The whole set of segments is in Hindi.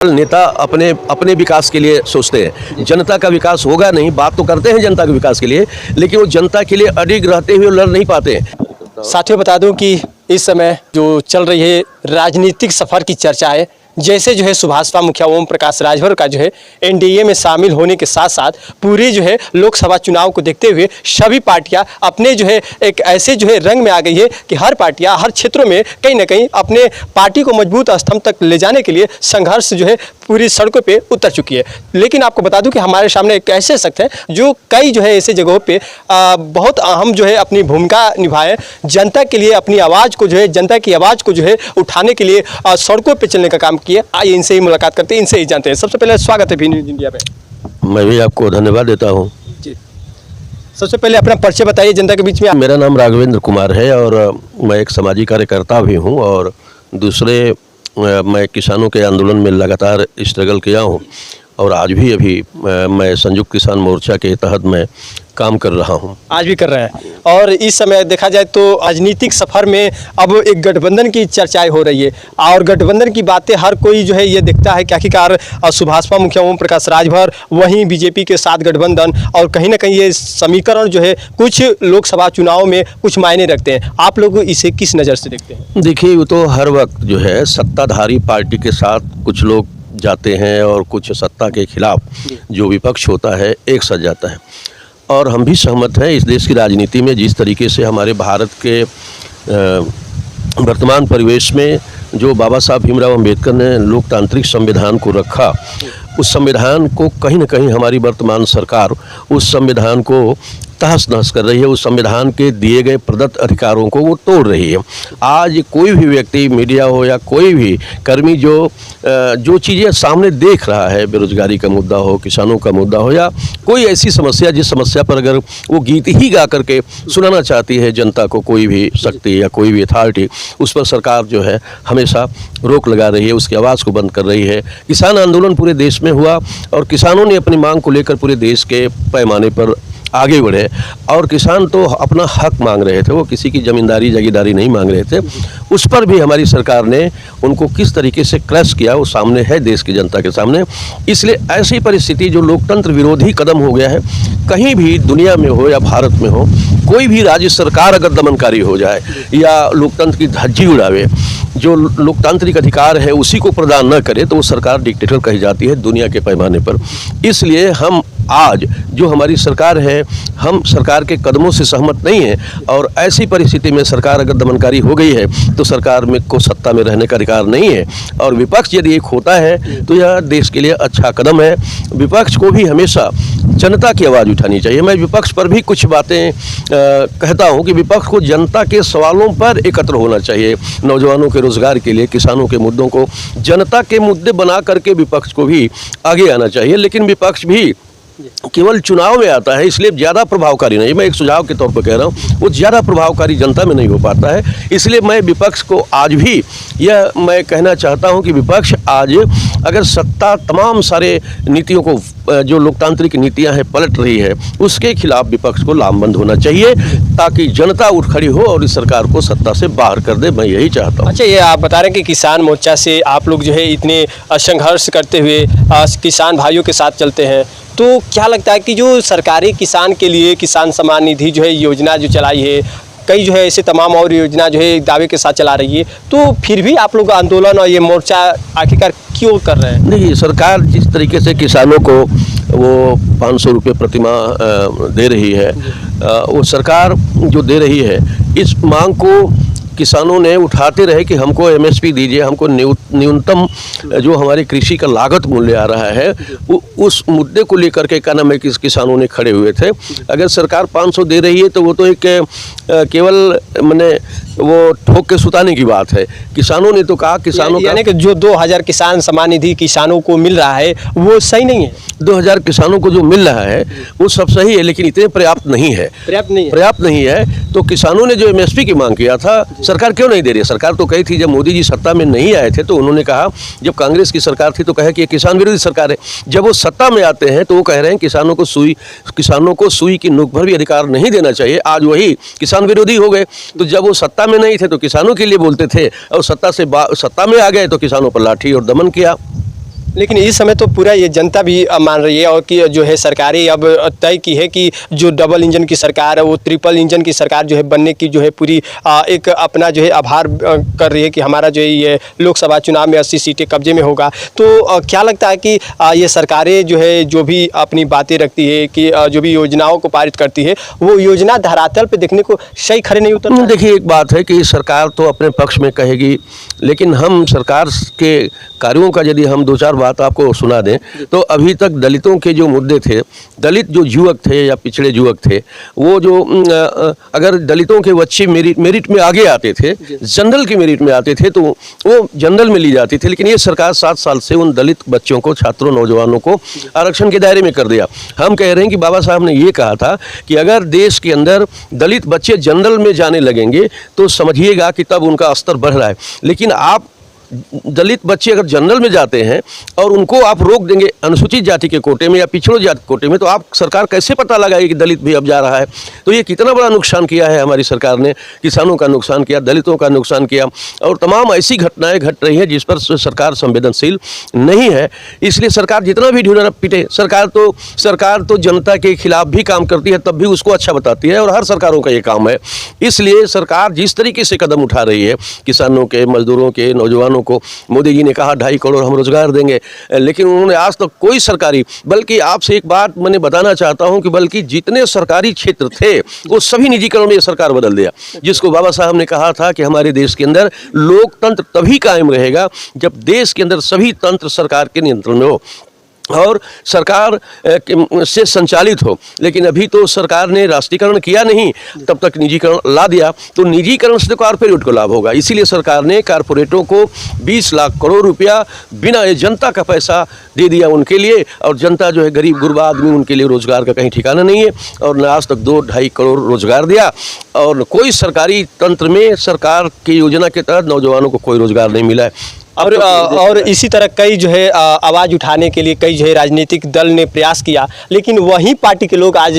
नेता अपने अपने विकास के लिए सोचते हैं, जनता का विकास होगा नहीं। बात तो करते हैं जनता के विकास के लिए, लेकिन वो जनता के लिए अडिग रहते हुए लड़ नहीं पाते हैं। साथियों, बता दूं कि इस समय जो चल रही है राजनीतिक सफर की चर्चा है, जैसे जो है सुभाषपा मुखिया ओम प्रकाश राजभर का जो है एनडीए में शामिल होने के साथ साथ पूरे जो है लोकसभा चुनाव को देखते हुए सभी पार्टियां अपने जो है एक ऐसे जो है रंग में आ गई है कि हर पार्टियां हर क्षेत्रों में कहीं ना कहीं अपने पार्टी को मजबूत स्तंभ तक ले जाने के लिए संघर्ष जो है पूरी सड़कों पे उतर चुकी है। लेकिन आपको बता दूं कि हमारे सामने एक ऐसे शख्स हैं जो कई जो है ऐसे जगहों पे बहुत अहम जो है अपनी भूमिका निभाए, जनता के लिए अपनी आवाज़ को जो है जनता की आवाज़ को जो है उठाने के लिए सड़कों पे चलने का काम किया। आइए इनसे ही मुलाकात करते हैं, इनसे ही जानते हैं। सबसे पहले स्वागत है भी न्यूज़ इंडिया पे। मैं भी आपको धन्यवाद देता हूँ जी, सबसे पहले अपना परिचय बताइए जनता के बीच में। मेरा नाम राघवेंद्र कुमार है और मैं एक सामाजिक कार्यकर्ता भी हूँ और दूसरे मैं किसानों के आंदोलन में लगातार स्ट्रगल किया हूँ और आज भी अभी मैं संयुक्त किसान मोर्चा के तहत मैं काम कर रहा हूँ। आज भी कर रहे हैं। और इस समय देखा जाए तो राजनीतिक सफर में अब एक गठबंधन की चर्चाएं हो रही है और गठबंधन की बातें हर कोई जो है ये देखता है कि आखिरकार सुभाषपा मुखिया ओम प्रकाश राजभर वहीं बीजेपी के साथ गठबंधन, और कहीं ना कहीं ये समीकरण जो है कुछ लोकसभा चुनाव में कुछ मायने रखते हैं। आप लोग इसे किस नज़र से देखते हैं? देखिए, वो तो हर वक्त जो है सत्ताधारी पार्टी के साथ कुछ लोग जाते हैं और कुछ सत्ता के खिलाफ जो विपक्ष होता है एक साथ जाता है। और हम भी सहमत हैं इस देश की राजनीति में जिस तरीके से हमारे भारत के वर्तमान परिवेश में जो बाबा साहब भीमराव अंबेडकर ने लोकतांत्रिक संविधान को रखा, उस संविधान को कहीं ना कहीं हमारी वर्तमान सरकार उस संविधान को तहस नहस कर रही है। उस संविधान के दिए गए प्रदत्त अधिकारों को वो तोड़ रही है। आज कोई भी व्यक्ति, मीडिया हो या कोई भी कर्मी जो चीज़ें सामने देख रहा है, बेरोजगारी का मुद्दा हो, किसानों का मुद्दा हो या कोई ऐसी समस्या जिस समस्या पर अगर वो गीत ही गा करके सुनाना चाहती है जनता को, कोई भी शक्ति या कोई भी अथॉरिटी, उस पर सरकार जो है हमेशा रोक लगा रही है, उसकी आवाज़ को बंद कर रही है। किसान आंदोलन पूरे देश में हुआ और किसानों ने अपनी मांग को लेकर पूरे देश के पैमाने पर आगे बढ़े और किसान तो अपना हक मांग रहे थे, वो किसी की ज़मींदारी जागीरदारी नहीं मांग रहे थे। उस पर भी हमारी सरकार ने उनको किस तरीके से क्रश किया वो सामने है देश की जनता के सामने। इसलिए ऐसी परिस्थिति जो लोकतंत्र विरोधी कदम हो गया है, कहीं भी दुनिया में हो या भारत में हो, कोई भी राज्य सरकार अगर दमनकारी हो जाए या लोकतंत्र की धज्जी उड़ावे, जो लोकतांत्रिक अधिकार है उसी को प्रदान न करे, तो वो सरकार डिक्टेटर कही जाती है दुनिया के पैमाने पर। इसलिए हम आज जो हमारी सरकार है, हम सरकार के कदमों से सहमत नहीं हैं और ऐसी परिस्थिति में सरकार अगर दमनकारी हो गई है तो सरकार में को सत्ता में रहने का अधिकार नहीं है। और विपक्ष यदि एक होता है तो यह देश के लिए अच्छा कदम है। विपक्ष को भी हमेशा जनता की आवाज़ उठानी चाहिए। मैं विपक्ष पर भी कुछ बातें कहता हूं कि विपक्ष को जनता के सवालों पर एकत्र होना चाहिए। नौजवानों के रोजगार के लिए, किसानों के मुद्दों को जनता के मुद्दे बना करके विपक्ष को भी आगे आना चाहिए। लेकिन विपक्ष भी केवल चुनाव में आता है, इसलिए ज़्यादा प्रभावकारी नहीं, मैं एक सुझाव के तौर पर कह रहा हूँ, वो ज़्यादा प्रभावकारी जनता में नहीं हो पाता है। इसलिए मैं विपक्ष को आज भी यह मैं कहना चाहता हूँ कि विपक्ष आज अगर सत्ता तमाम सारे नीतियों को जो लोकतांत्रिक नीतियां हैं पलट रही है, उसके खिलाफ विपक्ष को लामबंद होना चाहिए ताकि जनता उठ खड़ी हो और इस सरकार को सत्ता से बाहर कर दे। मैं यही चाहता हूँ। अच्छा, ये आप बता रहे हैं कि किसान मोर्चा से आप लोग जो है इतने संघर्ष करते हुए किसान भाइयों के साथ चलते हैं, तो क्या लगता है कि जो सरकारी किसान के लिए किसान सम्मान निधि जो है योजना जो चलाई है, कई जो है ऐसे तमाम और योजना जो है दावे के साथ चला रही है, तो फिर भी आप लोग आंदोलन और ये मोर्चा आखिरकार क्यों कर रहे हैं? नहीं, सरकार जिस तरीके से किसानों को वो 500 रुपये प्रतिमाह दे रही है, वो सरकार जो दे रही है, इस मांग को किसानों ने उठाते रहे कि हमको एमएसपी दीजिए, हमको न्यूनतम जो हमारे कृषि का लागत मूल्य आ रहा है, उस मुद्दे को लेकर के क्या नाम है कि किसानों ने खड़े हुए थे। अगर सरकार 500 दे रही है तो वो तो एक केवल मैंने वो ठोक के सुताने की बात है। किसानों ने तो कहा, किसानों यानी कि जो 2000 किसान सम्मान निधि किसानों को मिल रहा है वो सही नहीं है। 2000 किसानों को जो मिल रहा है वो सब सही है, लेकिन इतने पर्याप्त नहीं है। पर्याप्त नहीं है। तो किसानों ने जो एमएसपी की मांग किया था, सरकार क्यों नहीं दे रही है? सरकार तो कही थी, जब मोदी जी सत्ता में नहीं आए थे तो उन्होंने कहा, जब कांग्रेस की सरकार थी तो कहा कि ये किसान विरोधी सरकार है। जब वो सत्ता में आते हैं तो वो कह रहे हैं किसानों को सुई की नोक भर भी अधिकार नहीं देना चाहिए। आज वही किसान विरोधी हो गए। तो जब वो सत्ता में नहीं थे तो किसानों के लिए बोलते थे और सत्ता में आ गए तो किसानों पर लाठी और दमन किया। लेकिन इस समय तो पूरा ये जनता भी मान रही है और कि जो है सरकारें अब तय की है कि जो डबल इंजन की सरकार है वो ट्रिपल इंजन की सरकार जो है बनने की जो है पूरी एक अपना जो है आभार कर रही है कि हमारा जो है ये लोकसभा चुनाव में 80 सीटें कब्जे में होगा। तो क्या लगता है कि ये सरकारें जो है जो भी अपनी बातें रखती है कि जो भी योजनाओं को पारित करती है वो योजना धरातल पे देखने को सही खड़े नहीं उतरता? देखिए, एक बात है कि सरकार तो अपने पक्ष में कहेगी, लेकिन हम सरकार के कार्यों का यदि हम दो चार बात आपको सुना दें तो अभी तक दलितों के जो मुद्दे थे, दलित जो युवक थे या पिछड़े युवक थे, वो जो अगर दलितों के बच्चे मेरिट में आगे आते थे, जनरल के मेरिट में आते थे, तो वो जनरल में ली जाती थी। लेकिन ये सरकार 7 साल से उन दलित बच्चों को, छात्रों, नौजवानों को आरक्षण के दायरे में कर दिया। हम कह रहे हैं कि बाबा साहब ने ये कहा था कि अगर देश के अंदर दलित बच्चे जनरल में जाने लगेंगे तो समझिएगा कि तब उनका स्तर बढ़ रहा है। लेकिन आप दलित बच्चे अगर जनरल में जाते हैं और उनको आप रोक देंगे अनुसूचित जाति के कोटे में या पिछड़ों जाति कोटे में, तो आप सरकार कैसे पता लगाएगी कि दलित भी अब जा रहा है? तो ये कितना बड़ा नुकसान किया है हमारी सरकार ने। किसानों का नुकसान किया, दलितों का नुकसान किया, और तमाम ऐसी घटनाएं घट रही हैं जिस पर सरकार संवेदनशील नहीं है। इसलिए सरकार जितना भी ढूंढना पिटे, सरकार तो जनता के खिलाफ भी काम करती है, तब भी उसको अच्छा बताती है, और हर सरकारों का ये काम है। इसलिए सरकार जिस तरीके से कदम उठा रही है, किसानों के, मजदूरों के, नौजवानों को, मोदी जी ने कहा 2.5 करोड़ हम रोजगार देंगे, लेकिन उन्होंने आज तक कोई सरकारी, बल्कि आपसे एक बात मैंने बताना चाहता हूं कि बल्कि जितने सरकारी क्षेत्र थे वो सभी निजीकरण में ये सरकार बदल दिया। जिसको बाबा साहब ने कहा था कि हमारे देश के अंदर लोकतंत्र तभी कायम रहेगा जब देश के अंदर सभी तंत्र सरकार के नियंत्रण में हो और सरकार से संचालित हो। लेकिन अभी तो सरकार ने राष्ट्रीयकरण किया नहीं, तब तक निजीकरण ला दिया, तो निजीकरण से तो कारपोरेट को लाभ होगा। इसीलिए सरकार ने कारपोरेटों को 20 लाख करोड़ रुपया बिना, ये जनता का पैसा दे दिया उनके लिए, और जनता जो है गरीब गुरबा आदमी, उनके लिए रोजगार का कहीं ठिकाना नहीं है। और न आज तक 2-2.5 करोड़ रोजगार दिया, और कोई सरकारी तंत्र में सरकार की योजना के तहत नौजवानों को कोई रोजगार नहीं मिला है। और इसी तरह कई जो है आवाज़ उठाने के लिए कई जो है राजनीतिक दल ने प्रयास किया, लेकिन वही पार्टी के लोग आज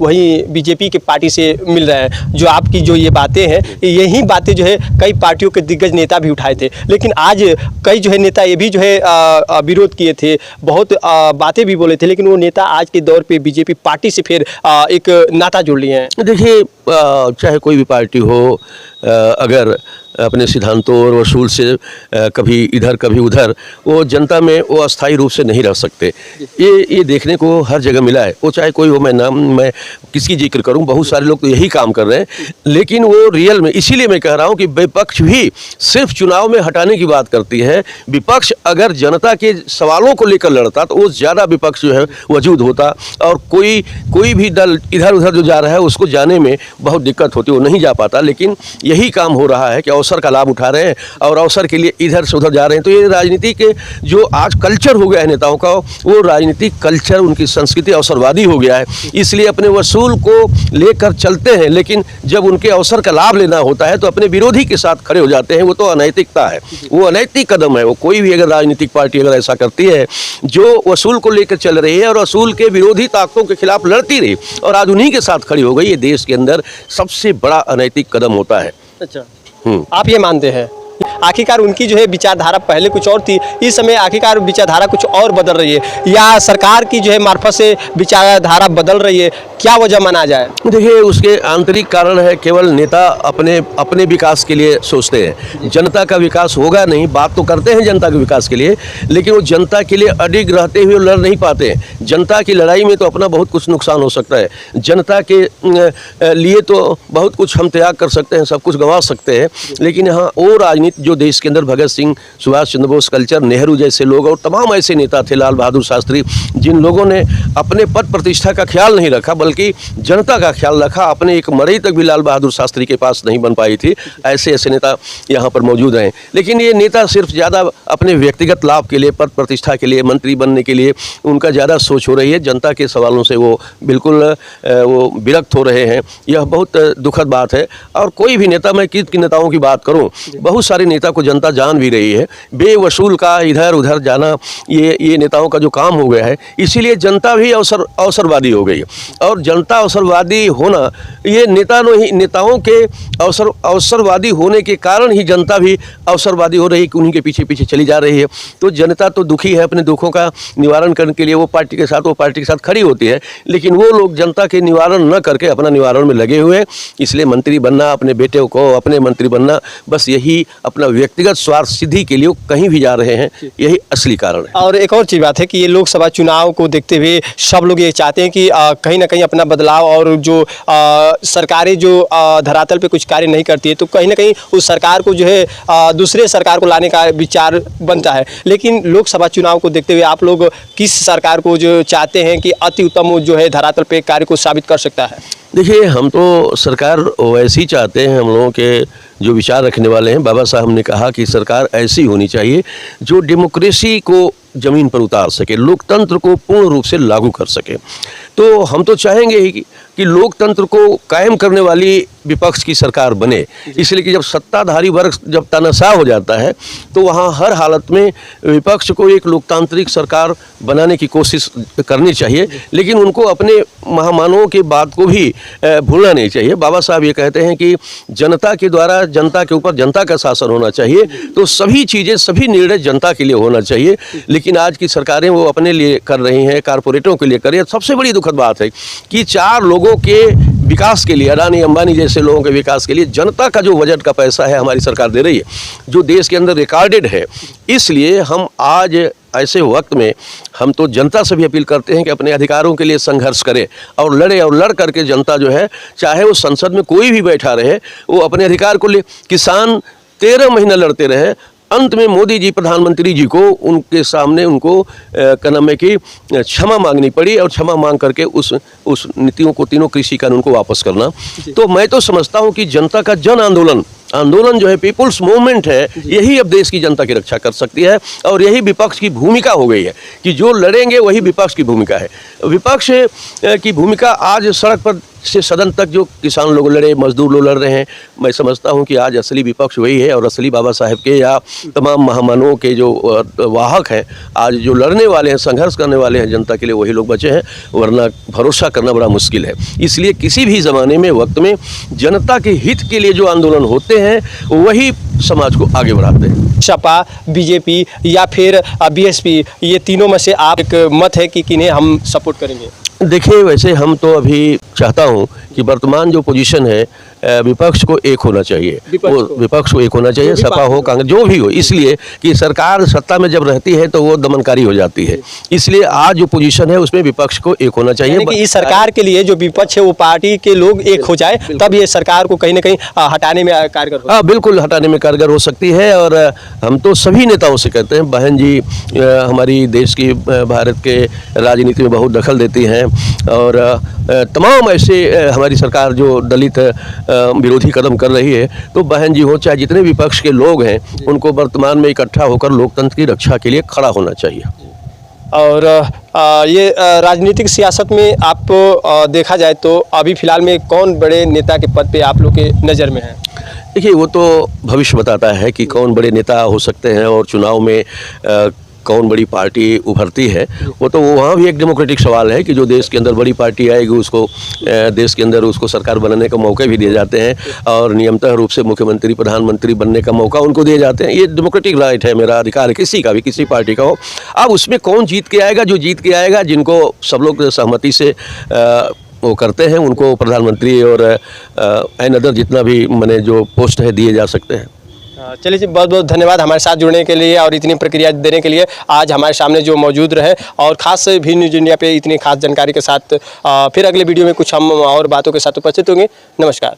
वही बीजेपी के पार्टी से मिल रहे हैं। जो आपकी जो ये बातें हैं, यही बातें जो है कई पार्टियों के दिग्गज नेता भी उठाए थे, लेकिन आज कई जो है नेता ये भी जो है विरोध किए थे, बहुत बातें भी बोले थे, लेकिन वो नेता आज के दौर पे बीजेपी पार्टी से फिर एक नाता जोड़ लिए हैं। देखिए, चाहे कोई भी पार्टी हो, अगर अपने सिद्धांतों और वसूल से कभी इधर कभी उधर, वो जनता में वो अस्थायी रूप से नहीं रह सकते। ये देखने को हर जगह मिला है। वो चाहे कोई हो, मैं किसकी जिक्र करूं, बहुत सारे लोग तो यही काम कर रहे हैं, लेकिन वो रियल में, इसीलिए मैं कह रहा हूं कि विपक्ष भी सिर्फ चुनाव में हटाने की बात करती है। विपक्ष अगर जनता के सवालों को लेकर लड़ता तो वो ज़्यादा विपक्ष जो है वजूद होता, और कोई भी दल इधर उधर जो जा रहा है उसको जाने में बहुत दिक्कत होती, वो नहीं जा पाता। लेकिन यही काम हो रहा है कि अवसर का लाभ उठा रहे हैं और अवसर के लिए इधर से उधर जा रहे हैं। तो ये राजनीति के जो आज कल्चर हो गया है नेताओं का, वो राजनीतिक कल्चर, उनकी संस्कृति अवसरवादी हो गया है। इसलिए अपने वसूल को लेकर चलते हैं, लेकिन जब उनके अवसर का लाभ लेना होता है तो अपने विरोधी के साथ खड़े हो जाते हैं। वो तो अनैतिकता है, वो अनैतिक कदम है। वो कोई भी अगर राजनीतिक पार्टी अगर ऐसा करती है जो वसूल को लेकर चल रही है और वसूल के विरोधी ताकतों के खिलाफ लड़ती रही और आज उन्हीं के साथ खड़ी हो गई, ये देश के अंदर सबसे बड़ा अनैतिक कदम होता है। अच्छा, आप ये मानते हैं? आखिरकार उनकी जो है विचारधारा पहले कुछ और थी, इस समय आखिरकार विचारधारा कुछ और बदल रही है, या सरकार की जो है मार्फत से विचारधारा बदल रही है? क्या वजह माना जाए? देखिए, उसके आंतरिक कारण है, केवल नेता अपने विकास के लिए सोचते हैं। जनता का विकास होगा नहीं, बात तो करते हैं जनता के विकास के लिए, लेकिन वो जनता के लिए अडिग रहते हुए लड़ नहीं पाते हैं। जनता की लड़ाई में तो अपना बहुत कुछ नुकसान हो सकता है। जनता के लिए तो बहुत कुछ हम त्याग कर सकते हैं, सब कुछ गंवा सकते हैं, लेकिन यहाँ वो राजनीति जो देश के अंदर भगत सिंह, सुभाष चंद्र बोस कल्चर, नेहरू जैसे लोग और तमाम ऐसे नेता थे, लाल बहादुर शास्त्री, जिन लोगों ने अपने पद प्रतिष्ठा का ख्याल नहीं रखा बल्कि जनता का ख्याल रखा। अपने एक मरई तक भी लाल बहादुर शास्त्री के पास नहीं बन पाई थी। ऐसे नेता यहाँ पर मौजूद हैं, लेकिन ये नेता सिर्फ ज़्यादा अपने व्यक्तिगत लाभ के लिए, पद प्रतिष्ठा के लिए, मंत्री बनने के लिए उनका ज़्यादा सोच हो रही है। जनता के सवालों से वो बिल्कुल वो विरक्त हो रहे हैं। यह बहुत दुखद बात है। और कोई भी नेता, मैं किन नेताओं की बात करूँ, बहुत सारे नेता नेता को जनता जान भी रही है। बेवसूल का इधर उधर जाना ये नेताओं का जो काम हो गया है, इसीलिए जनता भी अवसरवादी हो गई है। और जनता अवसरवादी होना, ये नेताओं के अवसरवादी होने के कारण ही जनता भी अवसरवादी हो रही है कि उन्हीं के पीछे पीछे चली जा रही है। तो जनता तो दुखी है, अपने दुखों का निवारण करने के लिए वो पार्टी के साथ खड़ी होती है, लेकिन वो लोग जनता के निवारण न करके अपना निवारण में लगे हुए। इसलिए मंत्री बनना, अपने बेटे को अपने मंत्री बनना, बस यही अपना व्यक्तिगत स्वार्थ सिद्धि के लिए कहीं भी जा रहे हैं, यही असली कारण है। और एक और चीज़ बात है कि ये लोकसभा चुनाव को देखते हुए सब लोग ये चाहते हैं कि कहीं ना कहीं अपना बदलाव, और जो सरकारें जो धरातल पे कुछ कार्य नहीं करती है, तो कहीं ना कहीं उस सरकार को जो है दूसरे सरकार को लाने का विचार बनता है। लेकिन लोकसभा चुनाव को देखते हुए आप लोग किस सरकार को जो चाहते हैं कि अति उत्तम जो है धरातल पे कार्य को साबित कर सकता है? देखिए, हम तो सरकार वैसी चाहते हैं, हम लोगों के जो विचार रखने वाले हैं, बाबा साहब ने कहा कि सरकार ऐसी होनी चाहिए जो डेमोक्रेसी को ज़मीन पर उतार सके, लोकतंत्र को पूर्ण रूप से लागू कर सके। तो हम तो चाहेंगे ही कि लोकतंत्र को कायम करने वाली विपक्ष की सरकार बने, इसलिए कि जब सत्ताधारी वर्ग जब तानाशाह हो जाता है तो वहाँ हर हालत में विपक्ष को एक लोकतांत्रिक सरकार बनाने की कोशिश करनी चाहिए, लेकिन उनको अपने महामानवों की बात को भी भूलना नहीं चाहिए। बाबा साहब ये कहते हैं कि जनता के द्वारा जनता के ऊपर जनता का शासन होना चाहिए, तो सभी चीज़ें, सभी निर्णय जनता के लिए होना चाहिए। लेकिन आज की सरकारें वो अपने लिए कर रही हैं, कारपोरेटों के लिए कर रही हैं। सबसे बड़ी दुखद बात है कि 4 लोगों के विकास के लिए, अडानी अंबानी जैसे लोगों के विकास के लिए जनता का जो बजट का पैसा है हमारी सरकार दे रही है, जो देश के अंदर रिकॉर्डेड है। इसलिए हम आज ऐसे वक्त में हम तो जनता से भी अपील करते हैं कि अपने अधिकारों के लिए संघर्ष करे और लड़े, और लड़ करके जनता जो है, चाहे वो संसद में कोई भी बैठा रहे, वो अपने अधिकार को ले। किसान 13 महीना लड़ते रहे, अंत में मोदी जी, प्रधानमंत्री जी को उनके सामने उनको क्या नाम है कि क्षमा मांगनी पड़ी, और क्षमा मांग करके उस नीतियों को, तीनों कृषि कानून को वापस करना। तो मैं तो समझता हूँ कि जनता का जन आंदोलन जो है, पीपुल्स मूवमेंट है, यही अब देश की जनता की रक्षा कर सकती है। और यही विपक्ष की भूमिका हो गई है कि जो लड़ेंगे वही विपक्ष की भूमिका है। विपक्ष की भूमिका आज सड़क पर से सदन तक जो किसान लोग लड़े, मजदूर लोग लड़ रहे हैं, मैं समझता हूं कि आज असली विपक्ष वही है, और असली बाबा साहब के या तमाम महामानवों के जो वाहक हैं, आज जो लड़ने वाले हैं, संघर्ष करने वाले हैं जनता के लिए, वही लोग बचे हैं, वरना भरोसा करना बड़ा मुश्किल है। इसलिए किसी भी ज़माने में, वक्त में जनता के हित के लिए जो आंदोलन होते हैं वही समाज को आगे बढ़ाते हैं। सपा, बीजेपी या फिर बीएसपी, ये तीनों में से आप एक मत है कि किन्हें हम सपोर्ट करेंगे? देखिए, वैसे हम तो अभी चाहता हूं कि वर्तमान जो पोजीशन है, विपक्ष को एक होना चाहिए, विपक्ष को एक होना चाहिए, सपा हो, कांग्रेस, जो भी हो, इसलिए कि सरकार सत्ता में जब रहती है तो वो दमनकारी हो जाती है। इसलिए आज जो पोजीशन है उसमें विपक्ष को एक होना चाहिए। कि इस सरकार के लिए जो विपक्ष है वो पार्टी के लोग एक हो जाए, तब ये सरकार को कहीं ना कहीं हटाने में कारगर हो। हाँ, बिल्कुल हटाने में कारगर हो सकती है। और हम तो सभी नेताओं से कहते हैं, बहन जी हमारी देश की, भारत के राजनीति में बहुत दखल देती हैं, और तमाम ऐसे हमारी सरकार जो दलित विरोधी कदम कर रही है, तो बहन जी हो, चाहे जितने विपक्ष के लोग हैं, उनको वर्तमान में इकट्ठा होकर लोकतंत्र की रक्षा के लिए खड़ा होना चाहिए। और ये राजनीतिक सियासत में आप देखा जाए तो अभी फिलहाल में कौन बड़े नेता के पद पे आप लोग के नज़र में है? देखिए, वो तो भविष्य बताता है कि कौन बड़े नेता हो सकते हैं, और चुनाव में कौन बड़ी पार्टी उभरती है। वो तो वहाँ भी एक डेमोक्रेटिक सवाल है कि जो देश के अंदर बड़ी पार्टी आएगी, उसको देश के अंदर उसको सरकार बनाने का मौके भी दिए जाते हैं, और नियमतः रूप से मुख्यमंत्री, प्रधानमंत्री बनने का मौका उनको दिए जाते हैं। ये डेमोक्रेटिक राइट है, मेरा अधिकार है, किसी का भी, किसी पार्टी का हो। अब उसमें कौन जीत के आएगा? जो जीत के आएगा, जिनको सब लोग सहमति से वो करते हैं, उनको प्रधानमंत्री और एन अदर जितना भी मैंने जो पोस्ट है दिए जा सकते हैं। चलिए जी, बहुत बहुत धन्यवाद हमारे साथ जुड़ने के लिए और इतनी प्रक्रिया देने के लिए, आज हमारे सामने जो मौजूद रहे, और खास भी न्यूज़ इंडिया पे इतनी खास जानकारी के साथ फिर अगले वीडियो में कुछ हम और बातों के साथ उपस्थित होंगे। नमस्कार।